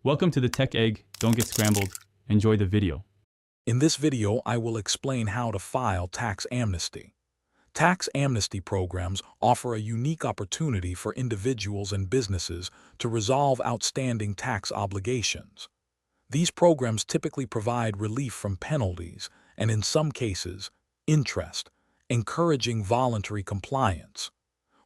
Welcome to the Tech Egg. Don't get scrambled. Enjoy the video. In this video, I will explain how to file tax amnesty. Tax amnesty programs offer a unique opportunity for individuals and businesses to resolve outstanding tax obligations. These programs typically provide relief from penalties and, in some cases, interest, encouraging voluntary compliance.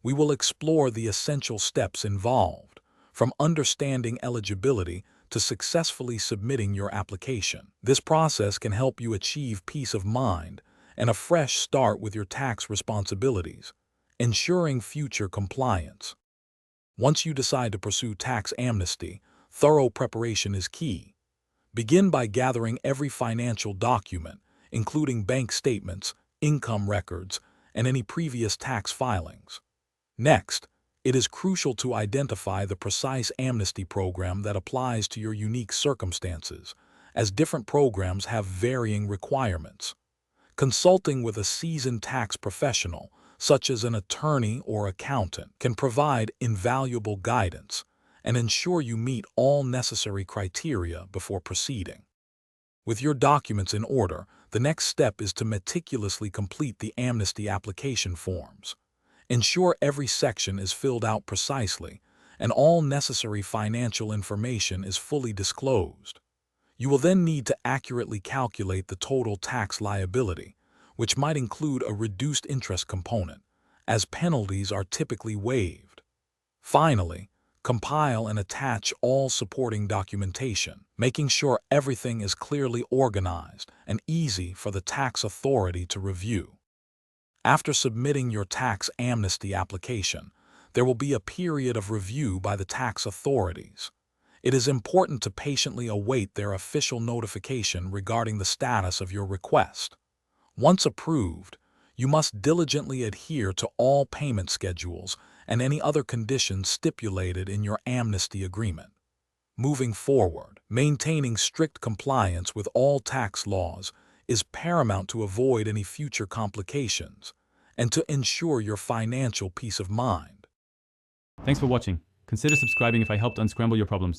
We will explore the essential steps involved, from understanding eligibility to successfully submitting your application. This process can help you achieve peace of mind and a fresh start with your tax responsibilities, ensuring future compliance. Once you decide to pursue tax amnesty, thorough preparation is key. Begin by gathering every financial document, including bank statements, income records, and any previous tax filings. Next, it is crucial to identify the precise amnesty program that applies to your unique circumstances, as different programs have varying requirements. Consulting with a seasoned tax professional, such as an attorney or accountant, can provide invaluable guidance and ensure you meet all necessary criteria before proceeding. With your documents in order, the next step is to meticulously complete the amnesty application forms. Ensure every section is filled out precisely and all necessary financial information is fully disclosed. You will then need to accurately calculate the total tax liability, which might include a reduced interest component, as penalties are typically waived. Finally, compile and attach all supporting documentation, making sure everything is clearly organized and easy for the tax authority to review. After submitting your tax amnesty application, there will be a period of review by the tax authorities. It is important to patiently await their official notification regarding the status of your request. Once approved, you must diligently adhere to all payment schedules and any other conditions stipulated in your amnesty agreement. Moving forward, maintaining strict compliance with all tax laws is paramount to avoid any future complications and to ensure your financial peace of mind. Thanks for watching. Consider subscribing if I helped unscramble your problems.